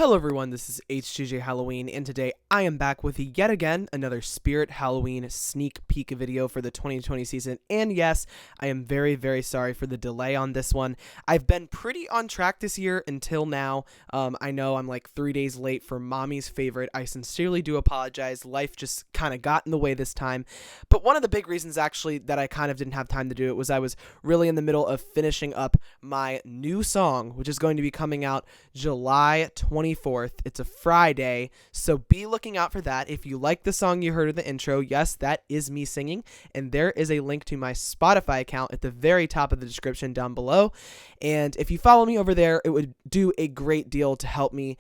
Hello everyone, this is HGJ Halloween, and today I am back with yet again another Spirit Halloween sneak peek video for the 2020 season. And yes, I am very sorry for the delay on this one. I've been pretty on track this year until now. I know I'm like 3 days late for Mommy's Favorite. I sincerely do apologize. Life just kind of got in the way this time. But one of the big reasons actually that I kind of didn't have time to do it was I was really in the middle of finishing up my new song, which is going to be coming out July 24th. It's a Friday, so be looking out for that. If you like the song you heard in the intro, yes, that is me singing, and there is a link to my Spotify account at the very top of the description down below. And if you follow me over there, it would do a great deal to help me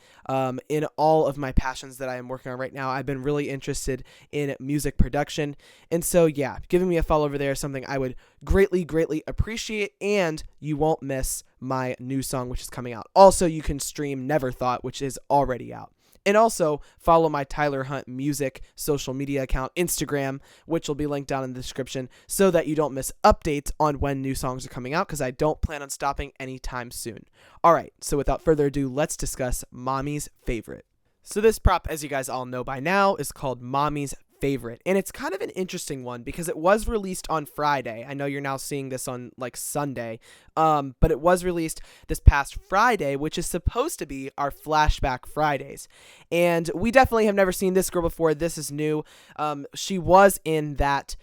in all of my passions that I am working on right now. I've been really interested in music production, and so yeah, giving me a follow over there is something I would greatly appreciate, and you won't miss my new song, which is coming out. Also, you can stream Never Thought, which is already out. And also follow my Tyler Hunt Music social media account, Instagram, which will be linked down in the description, so that you don't miss updates on when new songs are coming out, because I don't plan on stopping anytime soon. All right, so without further ado, let's discuss Mommy's Favorite. So this prop, as you guys all know by now, is called Mommy's Favorite, and it's kind of an interesting one because it was released on Friday. I know you're now seeing this on like Sunday, but it was released this past Friday, which is supposed to be our flashback Fridays. And we definitely have never seen this girl before. This is new. She was in that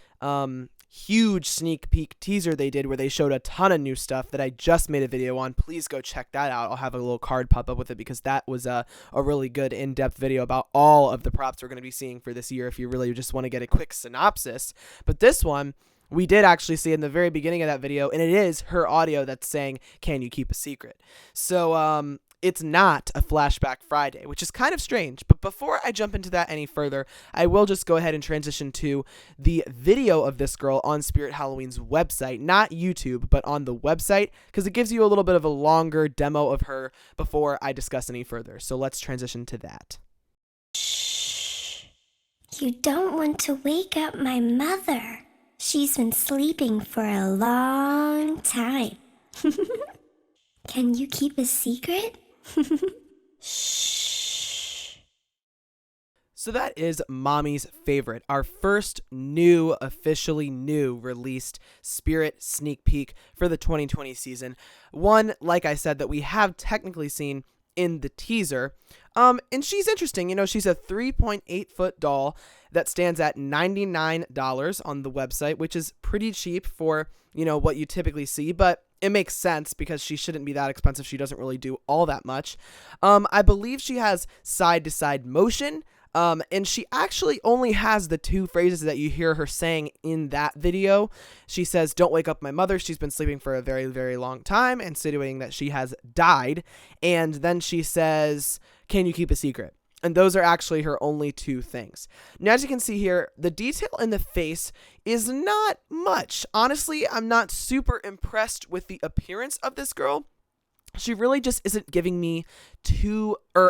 huge sneak peek teaser they did where they showed a ton of new stuff that I just made a video on. Please go check that out. I'll have a little card pop up with it because that was a really good in-depth video about all of the props we're going to be seeing for this year if you really just want to get a quick synopsis. But this one, we did actually see in the very beginning of that video, and it is her audio that's saying, "Can you keep a secret?" So, it's not a Flashback Friday, which is kind of strange. But before I jump into that any further, I will just go ahead and transition to the video of this girl on Spirit Halloween's website, not YouTube, but on the website, because it gives you a little bit of a longer demo of her before I discuss any further. So let's transition to that. Shh. You don't want to wake up my mother. She's been sleeping for a long time. Can you keep a secret? Shh. So that is Mommy's Favorite, our first new, officially new released Spirit sneak peek for the 2020 season. One, like I said, that we have technically seen in the teaser. And she's interesting. You know, she's a 3.8-foot doll that stands at $99 on the website, which is pretty cheap for, you know, what you typically see, but it makes sense because she shouldn't be that expensive. She doesn't really do all that much. I believe she has side-to-side motion, and she actually only has the two phrases that you hear her saying in that video. She says, "Don't wake up my mother. She's been sleeping for a very long time," insinuating that she has died. And then she says, "Can you keep a secret?" And those are actually her only two things. Now, as you can see here, the detail in the face is not much. Honestly, I'm not super impressed with the appearance of this girl. She really just isn't giving me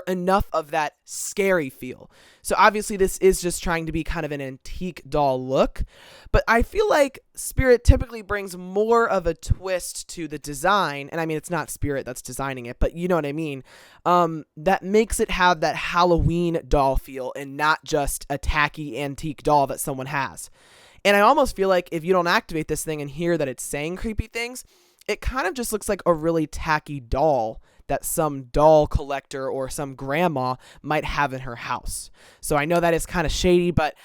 enough of that scary feel. So obviously this is just trying to be kind of an antique doll look, but I feel like Spirit typically brings more of a twist to the design, and I mean, it's not Spirit that's designing it, but you know what I mean, that makes it have that Halloween doll feel and not just a tacky antique doll that someone has. And I almost feel like if you don't activate this thing and hear that it's saying creepy things, it kind of just looks like a really tacky doll that some doll collector or some grandma might have in her house. So I know that is kind of shady, but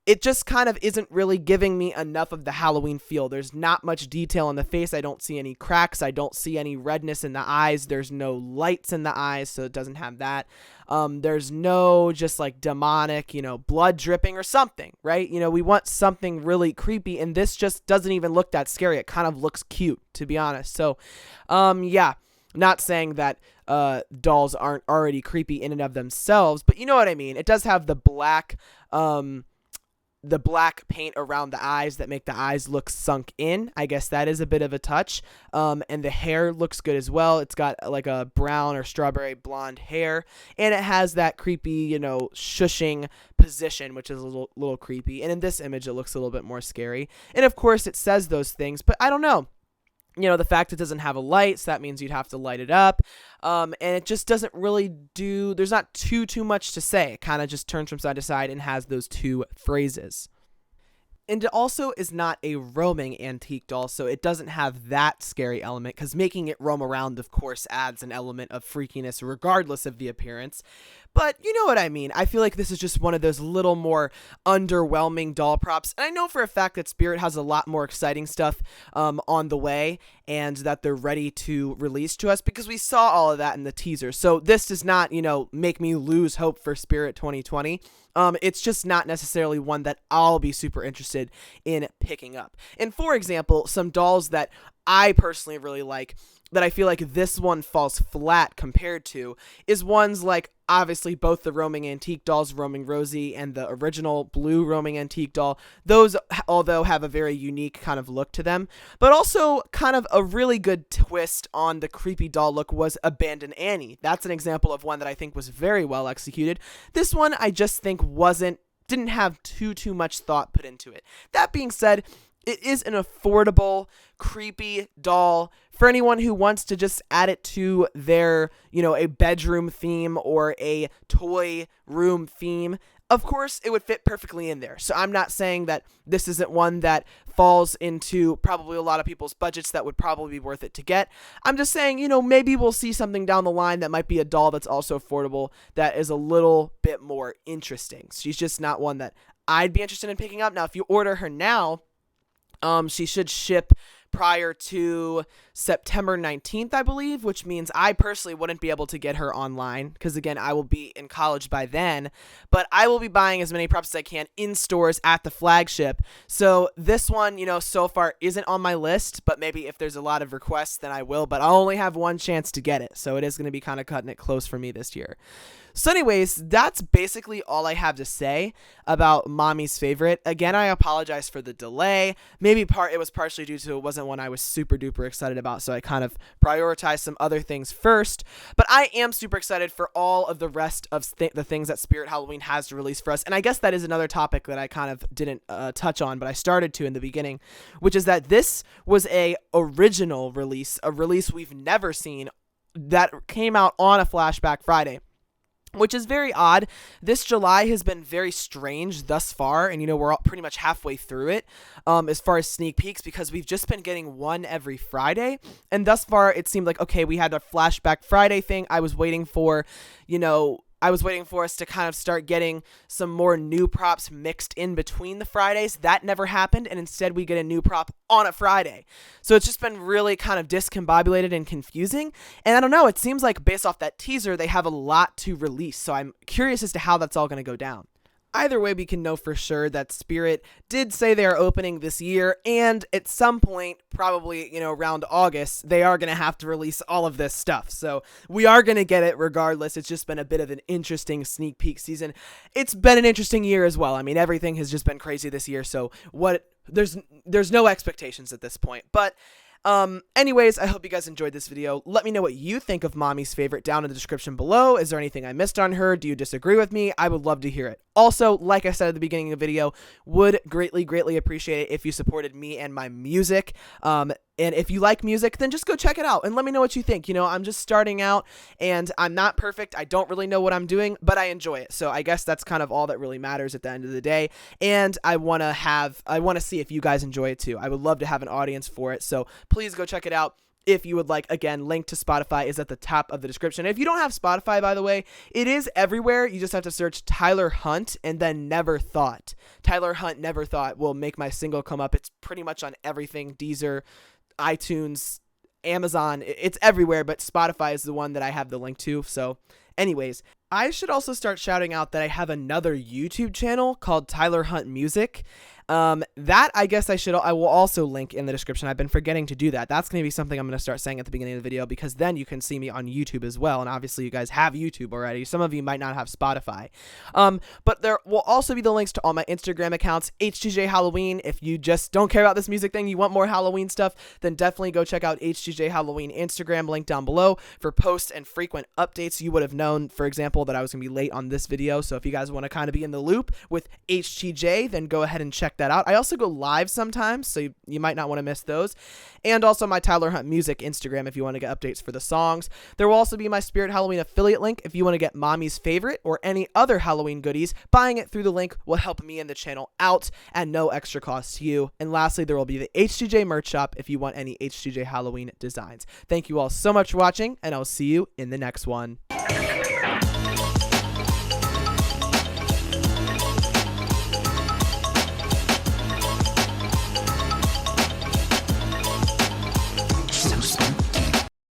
it just kind of isn't really giving me enough of the Halloween feel. There's not much detail on the face. I don't see any cracks. I don't see any redness in the eyes. There's no lights in the eyes, so it doesn't have that. There's no just like demonic, you know, blood dripping or something, right? You know, we want something really creepy, and this just doesn't even look that scary. It kind of looks cute, to be honest. So, yeah, not saying that dolls aren't already creepy in and of themselves, but you know what I mean. It does have the black paint around the eyes that make the eyes look sunk in. I guess that is a bit of a touch. And the hair looks good as well. It's got like a brown or strawberry blonde hair, and it has that creepy, you know, shushing position, which is a little creepy. And in this image, it looks a little bit more scary. And of course, it says those things, but I don't know. The fact it doesn't have a light, so that means you'd have to light it up. And it just doesn't really there's not too much to say. It kind of just turns from side to side and has those two phrases. And it also is not a roaming antique doll, so it doesn't have that scary element, because making it roam around, of course, adds an element of freakiness regardless of the appearance. But you know what I mean. I feel like this is just one of those little more underwhelming doll props. And I know for a fact that Spirit has a lot more exciting stuff on the way, and that they're ready to release to us, because we saw all of that in the teaser. So this does not, make me lose hope for Spirit 2020. It's just not necessarily one that I'll be super interested in picking up. And for example, some dolls that I personally really like, that I feel like this one falls flat compared to, is ones like, obviously, both the roaming antique dolls, Roaming Rosie and the original blue roaming antique doll. Those, although, have a very unique kind of look to them, but also kind of a really good twist on the creepy doll look was Abandoned Annie. That's an example of one that I think was very well executed. This one I just think didn't have too much thought put into it. That being said, it is an affordable, creepy doll for anyone who wants to just add it to their, a bedroom theme or a toy room theme. Of course, it would fit perfectly in there. So I'm not saying that this isn't one that falls into probably a lot of people's budgets that would probably be worth it to get. I'm just saying, maybe we'll see something down the line that might be a doll that's also affordable that is a little bit more interesting. She's just not one that I'd be interested in picking up. Now, if you order her now, she should ship prior to September 19th, I believe, which means I personally wouldn't be able to get her online, because again, I will be in college by then, but I will be buying as many props as I can in stores at the flagship. So this one, so far isn't on my list, but maybe if there's a lot of requests, then I will, but I'll only have one chance to get it. So it is going to be kind of cutting it close for me this year. So anyways, that's basically all I have to say about Mommy's Favorite. Again, I apologize for the delay. Maybe it was partially due to it wasn't one I was super duper excited about, so I kind of prioritized some other things first. But I am super excited for all of the rest of the things that Spirit Halloween has to release for us. And I guess that is another topic that I kind of didn't touch on, but I started to in the beginning, which is that this was a original release, a release we've never seen, that came out on a Flashback Friday, which is very odd. This July has been very strange thus far, and we're all pretty much halfway through it as far as sneak peeks, because we've just been getting one every Friday, and thus far it seemed like, okay, we had a Flashback Friday thing. I was waiting for us to kind of start getting some more new props mixed in between the Fridays. That never happened, and instead we get a new prop on a Friday. So it's just been really kind of discombobulated and confusing. And I don't know, it seems like based off that teaser, they have a lot to release. So I'm curious as to how that's all going to go down. Either way, we can know for sure that Spirit did say they are opening this year, and at some point, probably, around August, they are going to have to release all of this stuff. So we are going to get it regardless. It's just been a bit of an interesting sneak peek season. It's been an interesting year as well. I mean, everything has just been crazy this year, so there's no expectations at this point. But anyways, I hope you guys enjoyed this video. Let me know what you think of Mommy's Favorite down in the description below. Is there anything I missed on her? Do you disagree with me? I would love to hear it. Also, like I said at the beginning of the video, would greatly appreciate it if you supported me and my music. And if you like music, then just go check it out and let me know what you think. I'm just starting out and I'm not perfect. I don't really know what I'm doing, but I enjoy it. So I guess that's kind of all that really matters at the end of the day. And I want to see if you guys enjoy it too. I would love to have an audience for it. So please go check it out. If you would like, again, link to Spotify is at the top of the description. If you don't have Spotify, by the way, it is everywhere. You just have to search Tyler Hunt and then Never Thought. Tyler Hunt Never Thought will make my single come up. It's pretty much on everything. Deezer, iTunes, Amazon, it's everywhere, but Spotify is the one that I have the link to. So anyways, I should also start shouting out that I have another YouTube channel called Tyler Hunt Music. That I guess I will also link in the description. I've been forgetting to do that. That's going to be something I'm going to start saying at the beginning of the video, because then you can see me on YouTube as well. And obviously you guys have YouTube already. Some of you might not have Spotify. But there will also be the links to all my Instagram accounts, HTJ Halloween. If you just don't care about this music thing, you want more Halloween stuff, then definitely go check out HTJ Halloween Instagram, link down below for posts and frequent updates. You would have known, for example, that I was going to be late on this video. So if you guys want to kind of be in the loop with HTJ, then go ahead and check that out. I also go live sometimes, so you might not want to miss those. And also my Tyler Hunt Music Instagram if you want to get updates for the songs. There will also be my Spirit Halloween affiliate link if you want to get Mommy's Favorite or any other Halloween goodies. Buying it through the link will help me and the channel out at no extra cost to you. And lastly, there will be the HGJ merch shop if you want any HGJ Halloween designs. Thank you all so much for watching, and I'll see you in the next one.